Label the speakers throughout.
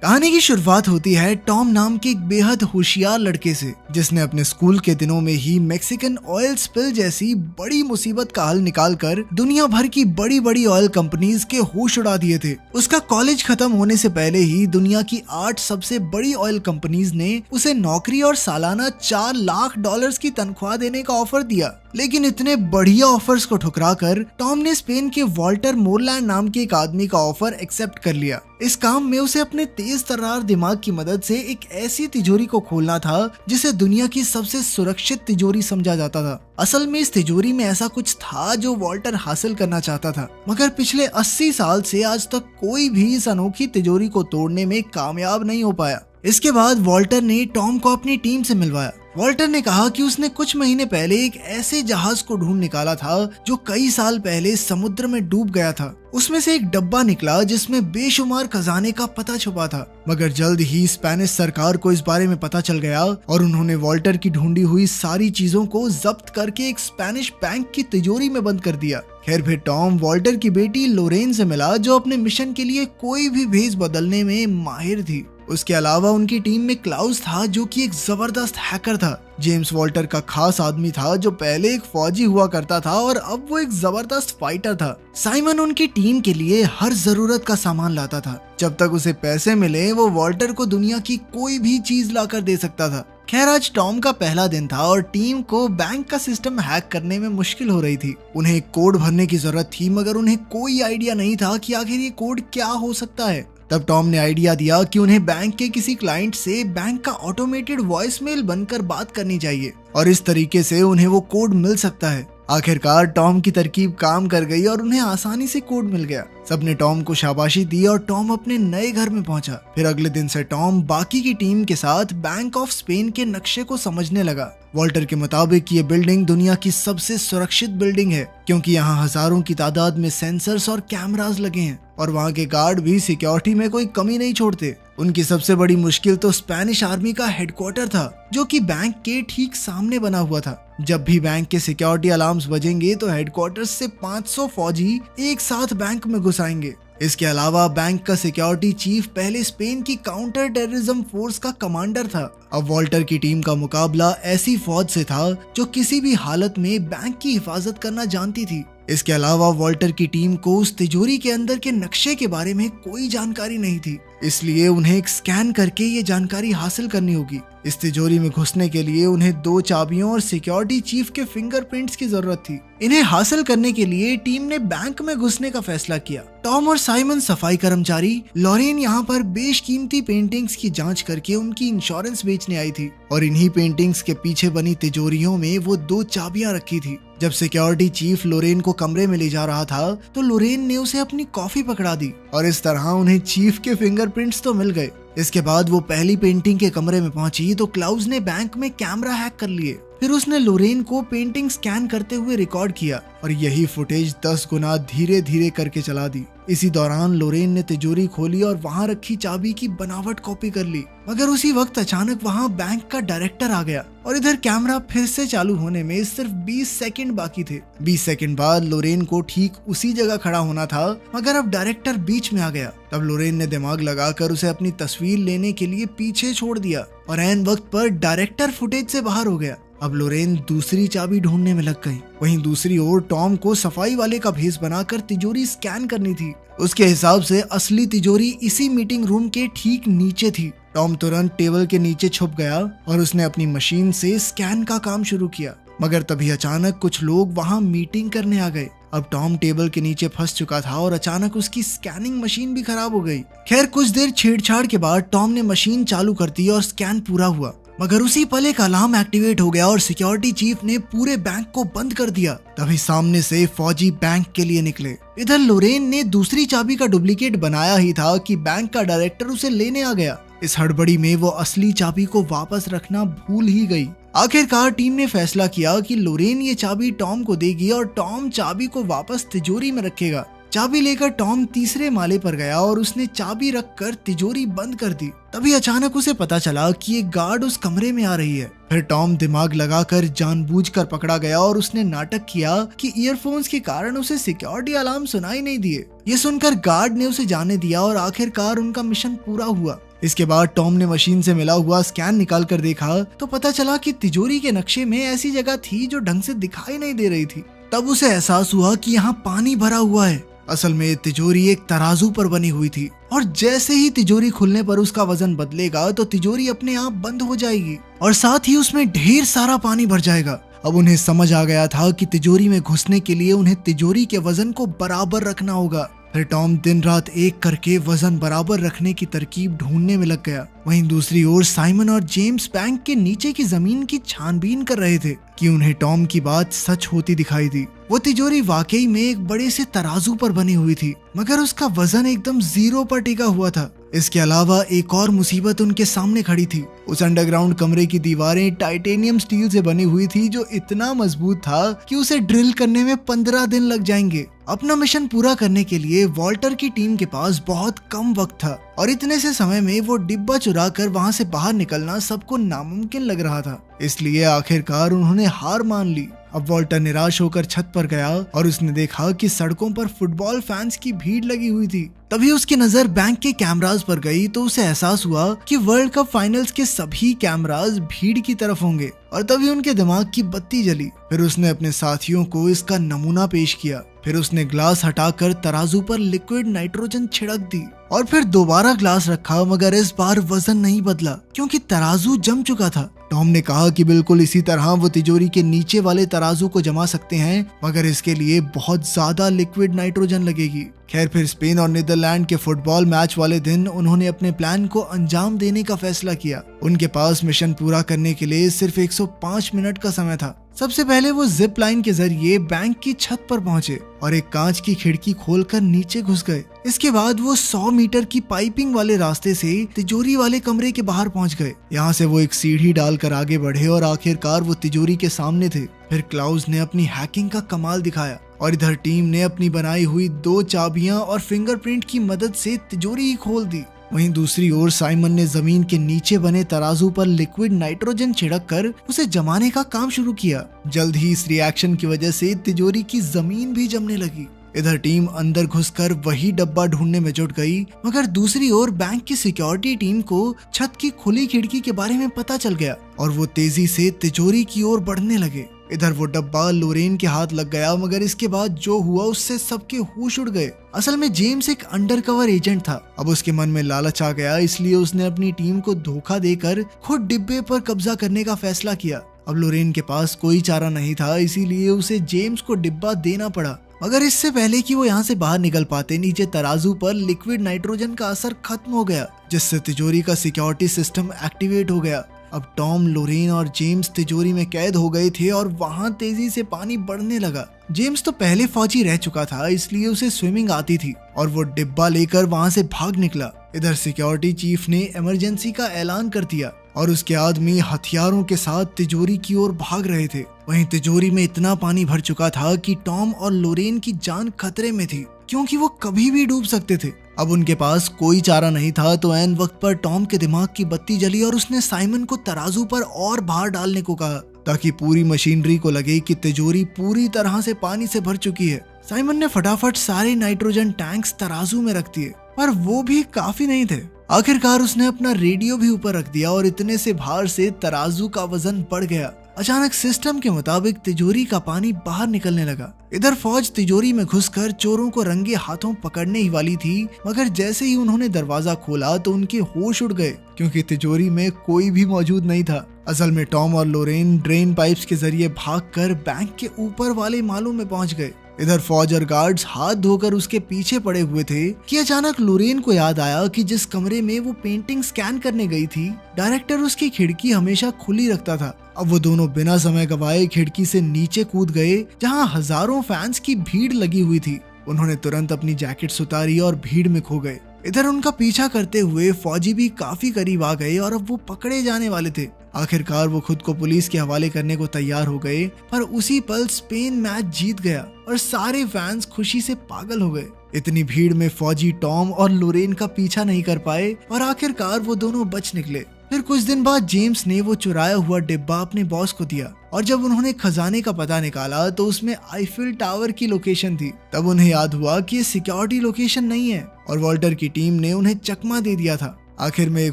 Speaker 1: कहानी की शुरुआत होती है टॉम नाम के एक बेहद होशियार लड़के से, जिसने अपने स्कूल के दिनों में ही मैक्सिकन ऑयल स्पिल जैसी बड़ी मुसीबत का हल निकालकर दुनिया भर की बड़ी बड़ी ऑयल कंपनीज के होश उड़ा दिए थे। उसका कॉलेज खत्म होने से पहले ही दुनिया की 8 सबसे बड़ी ऑयल कंपनीज ने उसे नौकरी और सालाना $4 लाख की तनख्वाह देने का ऑफर दिया। लेकिन इतने बढ़िया ऑफर्स को ठुकराकर टॉम ने स्पेन के वॉल्टर मोरलैंड नाम के एक आदमी का ऑफर एक्सेप्ट कर लिया। इस काम में उसे अपने तेज तर्रार दिमाग की मदद से एक ऐसी तिजोरी को खोलना था जिसे दुनिया की सबसे सुरक्षित तिजोरी समझा जाता था। असल में इस तिजोरी में ऐसा कुछ था जो वॉल्टर हासिल करना चाहता था, मगर पिछले 80 साल से आज तक कोई भी इस अनोखी तिजोरी को तोड़ने में कामयाब नहीं हो पाया। इसके बाद वॉल्टर ने टॉम को अपनी टीम से मिलवाया। वॉल्टर ने कहा कि उसने कुछ महीने पहले एक ऐसे जहाज को ढूंढ निकाला था जो कई साल पहले समुद्र में डूब गया था। उसमें से एक डब्बा निकला जिसमें बेशुमार खजाने का पता छुपा था, मगर जल्द ही स्पेनिश सरकार को इस बारे में पता चल गया और उन्होंने वॉल्टर की ढूंढी हुई सारी चीजों को जब्त करके एक स्पेनिश बैंक की तिजोरी में बंद कर दिया। खैर फिर टॉम वॉल्टर की बेटी लोरेन से मिला, जो अपने मिशन के लिए कोई भी भेस बदलने में माहिर थी। उसके अलावा उनकी टीम में क्लाउस था, जो कि एक जबरदस्त हैकर था। जेम्स वॉल्टर का खास आदमी था, जो पहले एक फौजी हुआ करता था और अब वो एक जबरदस्त फाइटर था। साइमन उनकी टीम के लिए हर जरूरत का सामान लाता था। जब तक उसे पैसे मिले वो वॉल्टर को दुनिया की कोई भी चीज लाकर दे सकता था। खैर आज टॉम का पहला दिन था और टीम को बैंक का सिस्टम हैक करने में मुश्किल हो रही थी। उन्हें एक कोड भरने की जरूरत थी, मगर उन्हें कोई आइडिया नहीं था कि आखिर ये कोड क्या हो सकता है। तब टॉम ने आइडिया दिया कि उन्हें बैंक के किसी क्लाइंट से बैंक का ऑटोमेटेड वॉइसमेल बनकर बात करनी चाहिए और इस तरीके से उन्हें वो कोड मिल सकता है। आखिरकार टॉम की तरकीब काम कर गई और उन्हें आसानी से कोड मिल गया। सबने टॉम को शाबाशी दी और टॉम अपने नए घर में पहुंचा। फिर अगले दिन से टॉम बाकी की टीम के साथ बैंक ऑफ स्पेन के नक्शे को समझने लगा। वॉल्टर के मुताबिक ये बिल्डिंग दुनिया की सबसे सुरक्षित बिल्डिंग है, क्योंकि यहाँ हजारों की तादाद में सेंसर्स और कैमरास लगे हैं और वहाँ के गार्ड भी सिक्योरिटी में कोई कमी नहीं छोड़ते। उनकी सबसे बड़ी मुश्किल तो स्पेनिश आर्मी का हेडक्वार्टर था, जो कि बैंक के ठीक सामने बना हुआ था। जब भी बैंक के सिक्योरिटी अलार्म्स बजेंगे तो हेडक्वार्टर से 500 फौजी एक साथ बैंक में घुस आएंगे। इसके अलावा बैंक का सिक्योरिटी चीफ पहले स्पेन की काउंटर टेररिज्म फोर्स का कमांडर था। अब वॉल्टर की टीम का मुकाबला ऐसी फौज से था जो किसी भी हालत में बैंक की हिफाजत करना जानती थी। इसके अलावा वॉल्टर की टीम को उस तिजोरी के अंदर के नक्शे के बारे में कोई जानकारी नहीं थी, इसलिए उन्हें एक स्कैन करके ये जानकारी हासिल करनी होगी। इस तिजोरी में घुसने के लिए उन्हें 2 चाबियों और सिक्योरिटी चीफ के फिंगरप्रिंट्स की जरूरत थी। इन्हें हासिल करने के लिए टीम ने बैंक में घुसने का फैसला किया। टॉम और साइमन सफाई कर्मचारी, लॉरेन यहाँ पर बेशकीमती पेंटिंग्स की जांच करके उनकी इंश्योरेंस बेचने आई थी और इन्हीं पेंटिंग्स के पीछे बनी तिजोरियों में वो 2 चाबियां रखी थी। जब सिक्योरिटी चीफ लोरेन को कमरे में ले जा रहा था तो लोरेन ने उसे अपनी कॉफी पकड़ा दी और इस तरह उन्हें चीफ के फिंगरप्रिंट्स तो मिल गए। इसके बाद वो पहली पेंटिंग के कमरे में पहुंची तो क्लाउस ने बैंक में कैमरा हैक कर लिए। फिर उसने लोरेन को पेंटिंग स्कैन करते हुए रिकॉर्ड किया और यही फुटेज 10 गुना धीरे धीरे करके चला दी। इसी दौरान लोरेन ने तिजोरी खोली और वहां रखी चाबी की बनावट कॉपी कर ली, मगर उसी वक्त अचानक वहां बैंक का डायरेक्टर आ गया और इधर कैमरा फिर से चालू होने में सिर्फ 20 सेकंड बाकी थे। 20 सेकंड बाद लोरेन को ठीक उसी जगह खड़ा होना था, मगर अब डायरेक्टर बीच में आ गया। तब लोरेन ने दिमाग लगाकर उसे अपनी तस्वीर लेने के लिए पीछे छोड़ दिया और ऐन वक्त पर डायरेक्टर फुटेज से बाहर हो गया। अब लोरेन दूसरी चाबी ढूंढने में लग गई। वहीं दूसरी ओर टॉम को सफाई वाले का भेस बनाकर तिजोरी स्कैन करनी थी। उसके हिसाब से असली तिजोरी इसी मीटिंग रूम के ठीक नीचे थी। टॉम तुरंत टेबल के नीचे छुप गया और उसने अपनी मशीन से स्कैन का काम शुरू किया, मगर तभी अचानक कुछ लोग वहां मीटिंग करने आ गए। अब टॉम टेबल के नीचे फंस चुका था और अचानक उसकी स्कैनिंग मशीन भी खराब हो गई। खैर कुछ देर छेड़छाड़ के बाद टॉम ने मशीन चालू कर दी और स्कैन पूरा हुआ, मगर उसी पल एक अलार्म एक्टिवेट हो गया और सिक्योरिटी चीफ ने पूरे बैंक को बंद कर दिया। तभी सामने से फौजी बैंक के लिए निकले। इधर लोरेन ने दूसरी चाबी का डुप्लीकेट बनाया ही था कि बैंक का डायरेक्टर उसे लेने आ गया। इस हड़बड़ी में वो असली चाबी को वापस रखना भूल ही गई। आखिरकार टीम ने फैसला किया कि लोरेन ये चाबी टॉम को देगी और टॉम चाबी को वापस तिजोरी में रखेगा। चाबी लेकर टॉम तीसरे माले पर गया और उसने चाबी रखकर तिजोरी बंद कर दी। तभी अचानक उसे पता चला कि एक गार्ड उस कमरे में आ रही है। फिर टॉम दिमाग लगाकर जानबूझकर पकड़ा गया और उसने नाटक किया कि ईयरफोन्स के कारण उसे सिक्योरिटी अलार्म सुनाई नहीं दिए। ये सुनकर गार्ड ने उसे जाने दिया और आखिरकार उनका मिशन पूरा हुआ। इसके बाद टॉम ने मशीन से मिला हुआ स्कैन निकाल कर देखा तो पता चला कि तिजोरी के नक्शे में ऐसी जगह थी जो ढंग से दिखाई नहीं दे रही थी। तब उसे एहसास हुआ कि यहाँ पानी भरा हुआ है। असल में तिजोरी एक तराजू पर बनी हुई थी और जैसे ही तिजोरी खुलने पर उसका वजन बदलेगा तो तिजोरी अपने आप बंद हो जाएगी और साथ ही उसमें ढेर सारा पानी भर जाएगा। अब उन्हें समझ आ गया था कि तिजोरी में घुसने के लिए उन्हें तिजोरी के वजन को बराबर रखना होगा। फिर टॉम दिन रात एक करके वजन बराबर रखने की तरकीब ढूंढने में लग गया। वहीं दूसरी ओर साइमन और जेम्स बैंक के नीचे की जमीन की छानबीन कर रहे थे कि उन्हें टॉम की बात सच होती दिखाई दी। वो तिजोरी वाकई में एक बड़े से तराजू पर बनी हुई थी, मगर उसका वजन एकदम 0 पर टिका हुआ था। इसके अलावा एक और मुसीबत उनके सामने खड़ी थी। उस अंडरग्राउंड कमरे की दीवारें टाइटेनियम स्टील से बनी हुई थी जो इतना मजबूत था कि उसे ड्रिल करने में 15 दिन लग जाएंगे। अपना मिशन पूरा करने के लिए वॉल्टर की टीम के पास बहुत कम वक्त था और इतने से समय में वो डिब्बा चुरा कर वहाँ से बाहर निकलना सबको नामुमकिन लग रहा था। इसलिए आखिरकार उन्होंने हार मान ली। अब वॉल्टर निराश होकर छत पर गया और उसने देखा कि सड़कों पर फुटबॉल फैंस की भीड़ लगी हुई थी। तभी उसकी नजर बैंक के कैमरास पर गई तो उसे एहसास हुआ कि वर्ल्ड कप फाइनल्स के सभी कैमरास भीड़ की तरफ होंगे और तभी उनके दिमाग की बत्ती जली। फिर उसने अपने साथियों को इसका नमूना पेश किया। फिर उसने ग्लास हटाकर तराजू पर लिक्विड नाइट्रोजन छिड़क दी और फिर दोबारा ग्लास रखा, मगर इस बार वजन नहीं बदला क्योंकि तराजू जम चुका था। टॉम ने कहा कि बिल्कुल इसी तरह वो तिजोरी के नीचे वाले तराजू को जमा सकते हैं, मगर इसके लिए बहुत ज्यादा लिक्विड नाइट्रोजन लगेगी। खैर, फिर स्पेन और नीदरलैंड के फुटबॉल मैच वाले दिन उन्होंने अपने प्लान को अंजाम देने का फैसला किया। उनके पास मिशन पूरा करने के लिए सिर्फ 105 मिनट का समय था। सबसे पहले वो जिप लाइन के जरिए बैंक की छत पर पहुंचे और एक कांच की खिड़की खोलकर नीचे घुस गए। इसके बाद वो 100 मीटर की पाइपिंग वाले रास्ते से तिजोरी वाले कमरे के बाहर पहुंच गए। यहाँ से वो एक सीढ़ी डालकर आगे बढ़े और आखिरकार वो तिजोरी के सामने थे। फिर क्लाउज ने अपनी हैकिंग का कमाल दिखाया और इधर टीम ने अपनी बनाई हुई 2 चाबियां और फिंगरप्रिंट की मदद से तिजोरी ही खोल दी। वहीं दूसरी ओर साइमन ने जमीन के नीचे बने तराजू पर लिक्विड नाइट्रोजन छिड़क कर उसे जमाने का काम शुरू किया। जल्द ही इस रिएक्शन की वजह से तिजोरी की जमीन भी जमने लगी। इधर टीम अंदर घुसकर वही डब्बा ढूंढने में जुट गई, मगर दूसरी ओर बैंक की सिक्योरिटी टीम को छत की खुली खिड़की के बारे में पता चल गया और वो तेजी से तिजोरी की ओर बढ़ने लगे। इधर वो डब्बा लोरेन के हाथ लग गया, मगर इसके बाद जो हुआ उससे सबके होश उड़ गए। असल में जेम्स एक अंडरकवर एजेंट था। अब उसके मन में लालच आ गया, इसलिए उसने अपनी टीम को धोखा देकर खुद डिब्बे पर कब्जा करने का फैसला किया। अब लोरेन के पास कोई चारा नहीं था, इसीलिए उसे जेम्स को डिब्बा देना पड़ा। मगर इससे पहले कि वो यहाँ से बाहर निकल पाते, नीचे तराजू पर लिक्विड नाइट्रोजन का असर खत्म हो गया, जिससे तिजोरी का सिक्योरिटी सिस्टम एक्टिवेट हो गया। अब टॉम, लोरेन और जेम्स तिजोरी में कैद हो गए थे और वहाँ तेजी से पानी बढ़ने लगा। जेम्स तो पहले फौजी रह चुका था, इसलिए उसे स्विमिंग आती थी और वो डिब्बा लेकर वहाँ से भाग निकला। इधर सिक्योरिटी चीफ ने इमरजेंसी का ऐलान कर दिया और उसके आदमी हथियारों के साथ तिजोरी की ओर भाग रहे थे। वहीं तिजोरी में इतना पानी भर चुका था कि टॉम और लोरेन की जान खतरे में थी, क्योंकि वो कभी भी डूब सकते थे। अब उनके पास कोई चारा नहीं था, तो ऐन वक्त पर टॉम के दिमाग की बत्ती जली और उसने साइमन को तराजू पर और बाहर डालने को कहा, ताकि पूरी मशीनरी को लगे कि तिजोरी पूरी तरह से पानी से भर चुकी है। साइमन ने फटाफट सारे नाइट्रोजन टैंक्स तराजू में रख दिए, पर वो भी काफी नहीं थे। आखिरकार उसने अपना रेडियो भी ऊपर रख दिया और इतने से भार से तराजू का वजन बढ़ गया। अचानक सिस्टम के मुताबिक तिजोरी का पानी बाहर निकलने लगा। इधर फौज तिजोरी में घुसकर चोरों को रंगे हाथों पकड़ने ही वाली थी, मगर जैसे ही उन्होंने दरवाजा खोला तो उनके होश उड़ गए, क्योंकि तिजोरी में कोई भी मौजूद नहीं था। असल में टॉम और लोरेन ड्रेन पाइप्स के जरिए भागकर बैंक के ऊपर वाले मालों में पहुंच गए। इधर फौज और गार्ड्स हाथ धोकर उसके पीछे पड़े हुए थे कि अचानक लोरेन को याद आया कि जिस कमरे में वो पेंटिंग स्कैन करने गई थी, डायरेक्टर उसकी खिड़की हमेशा खुली रखता था। अब वो दोनों बिना समय गवाए खिड़की से नीचे कूद गए, जहां हजारों फैंस की भीड़ लगी हुई थी। उन्होंने तुरंत अपनी जैकेट्स उतारी और भीड़ में खो गए। इधर उनका पीछा करते हुए फौजी भी काफी करीब आ गए और अब वो पकड़े जाने वाले थे। आखिरकार वो खुद को पुलिस के हवाले करने को तैयार हो गए, पर उसी पल स्पेन मैच जीत गया और सारे फैंस खुशी से पागल हो गए। इतनी भीड़ में फौजी टॉम और लोरेन का पीछा नहीं कर पाए और आखिरकार वो दोनों बच निकले। फिर कुछ दिन बाद जेम्स ने वो चुराया हुआ डिब्बा अपने बॉस को दिया और जब उन्होंने खजाने का पता निकाला तो उसमें आईफिल टावर की लोकेशन थी। तब उन्हें याद हुआ कि ये सिक्योरिटी लोकेशन नहीं है और वॉल्टर की टीम ने उन्हें चकमा दे दिया था। आखिर में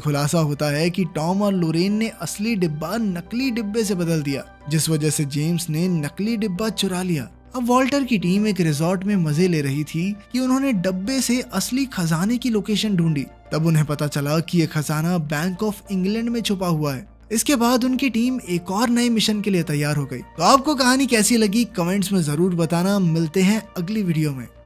Speaker 1: खुलासा होता है कि टॉम और लोरेन ने असली डिब्बा नकली डिब्बे से बदल दिया, जिस वजह से जेम्स ने नकली डिब्बा चुरा लिया। अब वॉल्टर की टीम एक रिजॉर्ट में मजे ले रही थी कि उन्होंने डब्बे से असली खजाने की लोकेशन ढूंढी। तब उन्हें पता चला कि यह खजाना बैंक ऑफ इंग्लैंड में छुपा हुआ है। इसके बाद उनकी टीम एक और नए मिशन के लिए तैयार हो गई। तो आपको कहानी कैसी लगी कमेंट्स में जरूर बताना। मिलते हैं अगली वीडियो में।